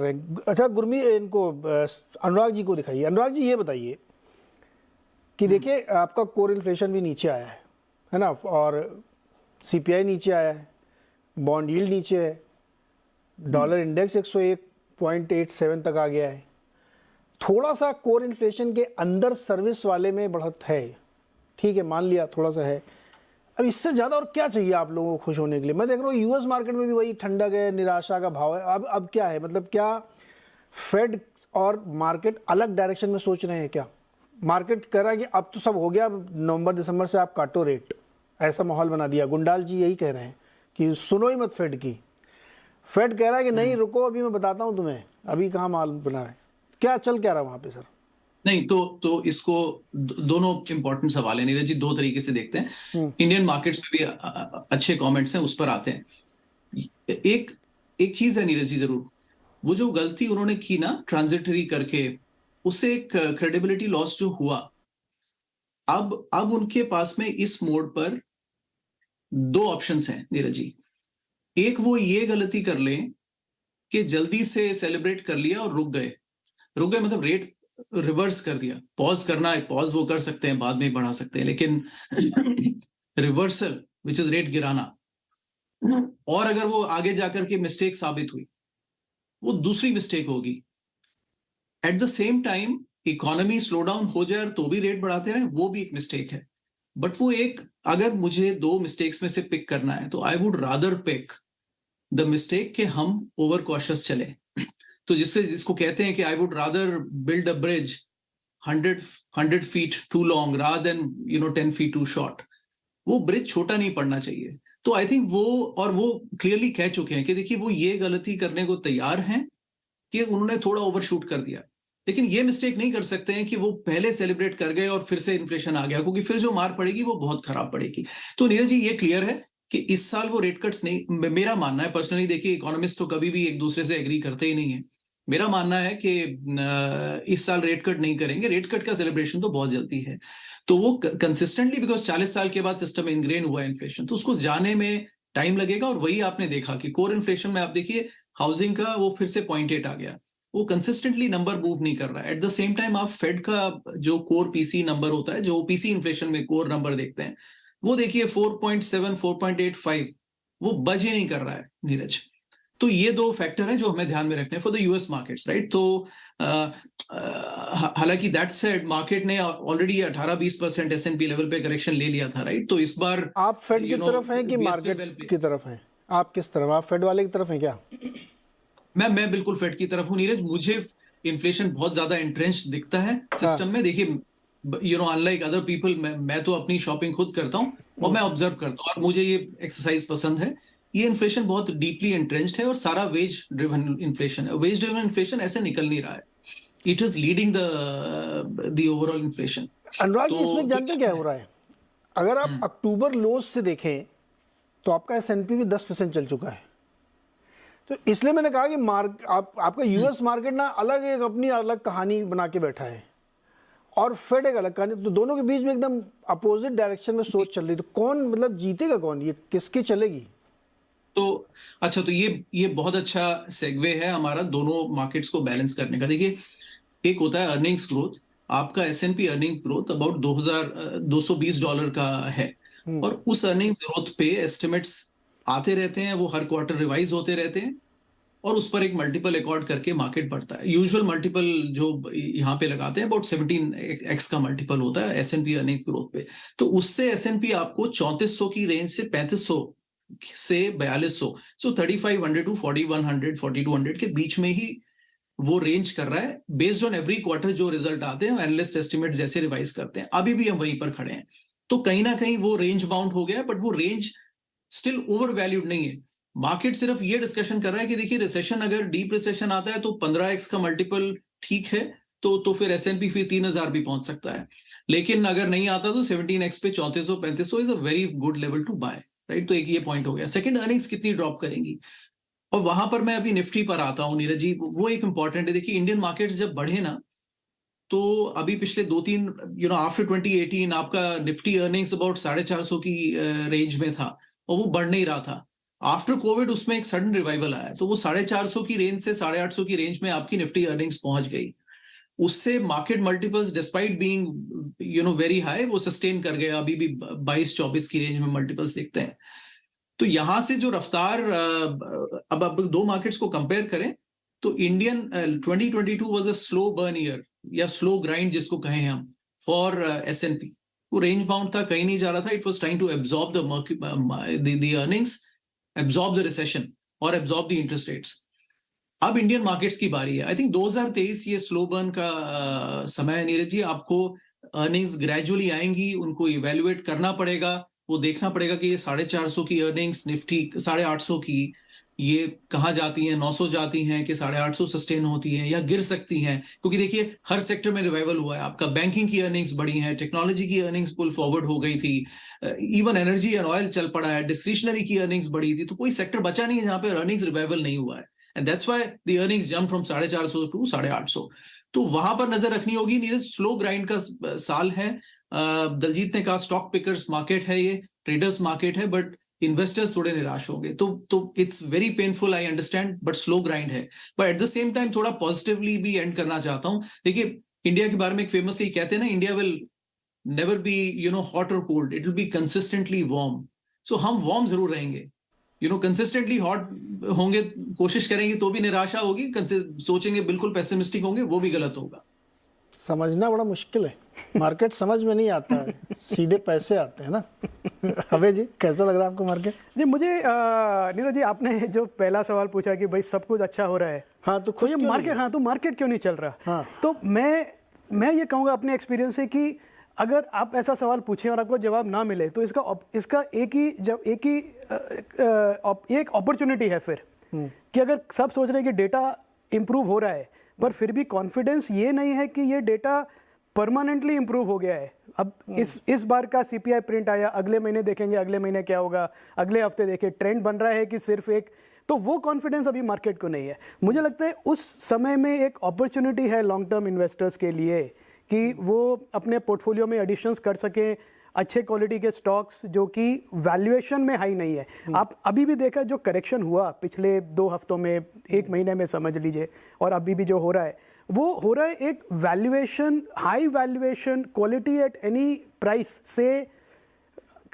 अच्छा गुरमी, इनको अनुराग जी को दिखाइए। अनुराग जी ये बताइए कि देखिए आपका कोर इन्फ्लेशन भी नीचे आया है ना, और सीपीआई नीचे आया है, बॉन्ड यील्ड नीचे है, डॉलर इंडेक्स 101.87 तक आ गया है। थोड़ा सा कोर इन्फ्लेशन के अंदर सर्विस वाले में बढ़त है, ठीक है, मान लिया थोड़ा सा है। अब इससे ज़्यादा और क्या चाहिए आप लोगों को खुश होने के लिए? मैं देख रहा हूँ यूएस मार्केट में भी वही ठंडक है, निराशा का भाव है। अब क्या है, मतलब क्या फेड और मार्केट अलग डायरेक्शन में सोच रहे हैं क्या? मार्केट कह रहा है कि अब तो सब हो गया, अब नवंबर दिसंबर से आप काटो रेट, ऐसा माहौल बना दिया। गुंडाल जी यही कह रहे हैं कि सुनो ही मत फेड की। फेड कह रहा है कि नहीं रुको, अभी मैं बताता हूँ तुम्हें, अभी कहाँ माल बना है। क्या चल क्या रहा है वहाँ पे सर? नहीं तो इसको दोनों इंपॉर्टेंट सवाल है नीरज जी, दो तरीके से देखते हैं। इंडियन मार्केट्स में भी अच्छे कमेंट्स हैं, उस पर आते हैं। एक चीज है नीरज जी, जरूर वो जो गलती उन्होंने की ना ट्रांजिटरी करके, उससे एक क्रेडिबिलिटी लॉस जो हुआ। अब उनके पास में इस मोड पर दो ऑप्शंस हैं नीरज जी। एक, वो ये गलती कर लें कि जल्दी से सेलिब्रेट कर लिया और रुक गए मतलब रेट रिवर्स कर दिया। पॉज करना है, पॉज वो कर सकते हैं, बाद में बढ़ा सकते हैं, लेकिन रिवर्सल विच इज रेट गिराना, और अगर वो आगे जाकर के मिस्टेक साबित हुई, वो दूसरी मिस्टेक होगी। Eight the same time economy slow down हो जाए तो भी रेट बढ़ाते रहे, वो भी एक मिस्टेक है। बट वो एक, अगर मुझे दो मिस्टेक्स में से पिक करना है तो I would rather pick the mistake के हम ओवर कॉशियस चले। तो जिसको कहते हैं कि I would rather build a bridge 100 feet too long rather than 10 feet too short. वो ब्रिज छोटा नहीं पड़ना चाहिए। तो आई थिंक वो क्लियरली कह चुके हैं कि देखिए वो ये गलती करने को तैयार हैं कि उन्होंने थोड़ा ओवरशूट कर दिया, लेकिन ये मिस्टेक नहीं कर सकते हैं कि वो पहले सेलिब्रेट कर गए और फिर से इन्फ्लेशन आ गया, क्योंकि फिर जो मार पड़ेगी वो बहुत खराब पड़ेगी। तो नीरज जी ये क्लियर है कि इस साल वो रेट कट्स नहीं, मेरा मानना है पर्सनली, देखिए इकोनॉमिस्ट तो कभी भी एक दूसरे से एग्री करते ही नहीं है। मेरा मानना है कि इस साल रेट कट नहीं करेंगे। रेट कट का सेलिब्रेशन तो बहुत जल्दी है, तो वो कंसिस्टेंटली, बिकॉज 40 साल के बाद सिस्टम में इनग्रेन हुआ है इन्फ्लेशन, तो उसको जाने में टाइम लगेगा। और वही आपने देखा कि कोर इन्फ्लेशन में आप देखिए हाउसिंग का वो फिर से 0.8 आ गया, वो कंसिस्टेंटली नंबर मूव नहीं कर रहा है। एट द सेम टाइम आप फेड का जो कोर पीसी नंबर होता है, जो पीसी इन्फ्लेशन में कोर नंबर देखते हैं, वो देखिए 4.7 4.85, वो बज ही नहीं कर रहा है नीरज। तो ये दो फैक्टर हैं जो हमें ध्यान में रखने हैं for the US markets, right. तो हालांकि दैट सेड मार्केट ने ऑलरेडी 18-20% एसएनपी लेवल पे करेक्शन ले लिया था, राइट। तो इस बार आप फेड की तरफ हैं कि मार्केट की तरफ हैं? आप किस तरफ, आप फेड वाले की तरफ हैं क्या? मैं बिल्कुल फेड की तरफ हूं नीरज। मुझे इन्फ्लेशन बहुत ज्यादा एंट्रेंच दिखता है सिस्टम में। देखिए अनलाइक अदर पीपल, मैं तो अपनी शॉपिंग खुद करता हूं और मैं ऑब्जर्व करता हूं, और मुझे ये एक्सरसाइज पसंद है। ये इन्फ्लेशन बहुत डीपली एंट्रेंच्ड है और सारा वेज ड्रिवन इन्फ्लेशन है। वेज ड्रिवन इन्फ्लेशन ऐसे निकल नहीं रहा है, it is leading the overall inflation. Anurag ji, तो इसमें जानते क्या हो रहा है? अगर आप अक्टूबर लोज से देखें तो आपका एसएनपी भी 10% चल चुका है। तो इसलिए मैंने कहा कि आपका यूएस मार्केट ना अलग एक अपनी अलग कहानी बना के बैठा है और फेड एक अलग कहानी, तो दोनों के बीच में एकदम अपोजिट डायरेक्शन में सोच चल रही। तो कौन, मतलब जीतेगा कौन, ये किसकी चलेगी? तो अच्छा, तो ये बहुत अच्छा सेगवे है हमारा दोनों मार्केट्स को बैलेंस करने का। देखिए एक होता है अर्निंग्स ग्रोथ। आपका एसएनपी अर्निंग ग्रोथ अबाउट $220 का है, और उस अर्निंग ग्रोथ पे एस्टिमेट्स आते रहते हैं, वो हर क्वार्टर रिवाइज होते रहते हैं, और उस पर एक मल्टीपल अकॉर्ड करके मार्केट बढ़ता है। यूजुअल मल्टीपल जो यहाँ पे लगाते हैं अबाउट 17x का मल्टीपल होता है एसएनपी अर्निंग ग्रोथ पे। तो उससे एसएनपी आपको 3400 की रेंज से 3500 से 4200, सो 3500 टू 4100 4200 के बीच में ही वो रेंज कर रहा है। बेस्ड ऑन एवरी क्वार्टर जो रिजल्ट आते हैं, एनालिस्ट एस्टिमेट जैसे रिवाइज करते हैं, अभी भी हम वहीं पर खड़े हैं। तो कहीं ना कहीं वो रेंज बाउंड हो गया, बट वो रेंज स्टिल ओवर वैल्यूड नहीं है। मार्केट सिर्फ ये डिस्कशन कर रहा है कि देखिए रिसेशन, अगर डीप रिसेशन आता है तो 15x का मल्टीपल ठीक है, तो फिर एसएनपी फिर 3000 भी पहुंच सकता है। लेकिन अगर नहीं आता तो 17x पे 3400 3500 is a very good level to buy, right. तो एक ये पॉइंट हो गया। सेकंड, अर्निंग्स कितनी ड्रॉप करेंगी, और वहां पर मैं अभी निफ्टी पर आता हूं नीरज जी। वो एक इंपॉर्टेंट है। देखिए इंडियन मार्केट्स जब बढ़े ना, तो अभी पिछले 2-3 आफ्टर 2018 आपका निफ्टी अर्निंग्स अबाउट 450 की रेंज में था, और वो बढ़ नहीं रहा था। आफ्टर कोविड उसमें एक सडन रिवाइवल आया, तो वो 450 की रेंज से 850 की रेंज में आपकी निफ्टी अर्निंग्स पहुंच गई। उससे market multiples despite being very high वो सस्टेन कर गए, अभी भी 22-24 की रेंज में मल्टीपल्स देखते हैं। तो यहां से जो रफ्तार, अब दो मार्केट्स को कंपेयर करें तो Indian 2022 was a slow burn year या स्लो ग्राइंड जिसको कहें हम फॉर S&P। वो रेंज बाउंड था, कहीं नहीं जा रहा था। It was trying to absorb the earnings, absorb the recession और एब्जॉर्ब द इंटरेस्ट रेट्स। अब इंडियन मार्केट्स की बारी है। आई थिंक 2023 ये स्लो बर्न का समय है नीरज जी। आपको अर्निंग्स ग्रेजुअली आएंगी, उनको इवेल्युएट करना पड़ेगा, वो देखना पड़ेगा कि ये 450 की अर्निंग्स निफ्टी 850 की ये कहाँ जाती हैं, 900 जाती हैं कि 850 सस्टेन होती हैं या गिर सकती हैं। क्योंकि देखिए हर सेक्टर में रिवाइवल हुआ है। आपका बैंकिंग की अर्निंग्स बढ़ी हैं, टेक्नोलॉजी की अर्निंग्स पुल फॉरवर्ड हो गई थी, इवन एनर्जी एंड ऑयल चल पड़ा है, डिस्क्रिशनरी की अर्निंग्स बढ़ी थी। तो कोई सेक्टर बचा नहीं है जहां पे अर्निंग्स रिवाइवल नहीं हुआ है। And that's why the earnings jump from 450 to 850। तो वहां पर नजर रखनी होगी नीरज। स्लो ग्राइंड का साल है। दलजीत ने कहा स्टॉक पिकर्स मार्केट है, ये ट्रेडर्स मार्केट है, बट इन्वेस्टर्स थोड़े निराश होंगे। तो it's very painful, I understand, but slow grind है। But at the same time थोड़ा पॉजिटिवली भी एंड करना चाहता हूं। देखिए इंडिया के बारे में एक फेमसली कहते हैं ना, India will never be hot और cold, it will be consistently warm. So हम वार्म जरूर रहेंगे, कंसिस्टेंटली हॉट होंगे, कोशिश करेंगे तो भी निराशा होगी, सोचेंगे बिल्कुल पेसिमिस्टिक होंगे, वो भी गलत होगा। समझना बड़ा मुश्किल है, मार्केट समझ में नहीं आता है, सीधे पैसे आते हैं ना। अबे जी कैसा लग रहा है आपको मार्केट? जी मुझे नीरज जी, आपने जो पहला सवाल पूछा कि भाई सब कुछ अच्छा हो रहा है, हाँ तो खुश ये क्यों मार्केट, नहीं? हाँ तो मार्केट क्यों नहीं चल रहा? हाँ। तो मैं ये कहूँगा अपने एक्सपीरियंस से कि अगर आप ऐसा सवाल पूछें और आपको जवाब ना मिले तो इसका एक अपॉर्चुनिटी है फिर, कि अगर सब सोच रहे हैं कि डेटा इंप्रूव हो रहा है पर फिर भी कॉन्फिडेंस ये नहीं है कि ये डेटा परमानेंटली इंप्रूव हो गया है। अब इस बार का CPI प्रिंट आया, अगले महीने देखेंगे अगले महीने क्या होगा, अगले हफ्ते देखें ट्रेंड बन रहा है कि सिर्फ एक, तो वो कॉन्फिडेंस अभी मार्केट को नहीं है। मुझे लगता है उस समय में एक अपॉर्चुनिटी है लॉन्ग टर्म इन्वेस्टर्स के लिए कि वो अपने पोर्टफोलियो में एडिशंस कर सकें, अच्छे क्वालिटी के स्टॉक्स जो कि वैल्यूएशन में हाई नहीं है। आप अभी भी देखा जो करेक्शन हुआ पिछले 2 हफ्तों में, 1 महीने में समझ लीजिए, और अभी भी जो हो रहा है वो हो रहा है एक valuation, high valuation, quality at any price से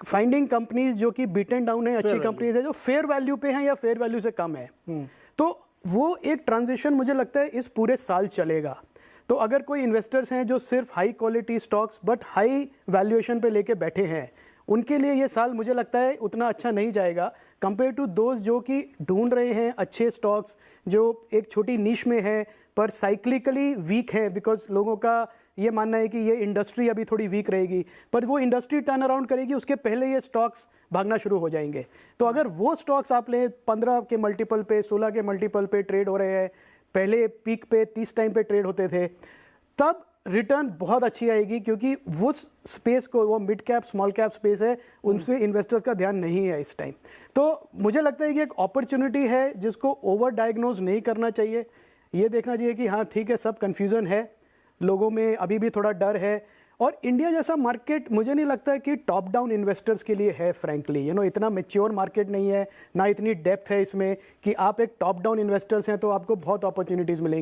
फाइंडिंग कंपनीज जो कि बीटन डाउन है, अच्छी कंपनीज है जो फेयर वैल्यू पे हैं या फेयर वैल्यू से कम है। तो वो एक ट्रांजिशन मुझे लगता है इस पूरे साल चलेगा। तो अगर कोई इन्वेस्टर्स हैं जो सिर्फ high quality stocks but high valuation पे लेके बैठे हैं, उनके लिए ये साल मुझे लगता है उतना अच्छा नहीं जाएगा कंपेयर टू दोज जो कि ढूंढ रहे हैं अच्छे स्टॉक्स जो एक छोटी नीश में है पर साइक्लिकली वीक है, बिकॉज लोगों का ये मानना है कि ये इंडस्ट्री अभी थोड़ी वीक रहेगी, पर वो इंडस्ट्री टर्न अराउंड करेगी उसके पहले ये स्टॉक्स भागना शुरू हो जाएंगे। तो अगर वो स्टॉक्स आप लें 15 के मल्टीपल पे, 16 के मल्टीपल पे ट्रेड हो रहे हैं, पहले पीक पे 30 टाइम पे ट्रेड होते थे, तब रिटर्न बहुत अच्छी आएगी, क्योंकि वो स्पेस को, वो mid cap small cap space है, उनसे इन्वेस्टर्स का ध्यान नहीं है इस टाइम। तो मुझे लगता है कि एक अपॉर्चुनिटी है जिसको ओवर डायग्नोज नहीं करना चाहिए। ये देखना चाहिए कि हाँ ठीक है, सब कन्फ्यूज़न है, लोगों में अभी भी थोड़ा डर है, और इंडिया जैसा मार्केट मुझे नहीं लगता कि टॉप डाउन इन्वेस्टर्स के लिए है फ्रैंकली। इतना मैच्योर मार्केट नहीं है, ना इतनी डेप्थ है इसमें कि आप एक टॉप डाउन इन्वेस्टर्स हैं तो आपको बहुत अपॉर्चुनिटीज़ मिलेंगी।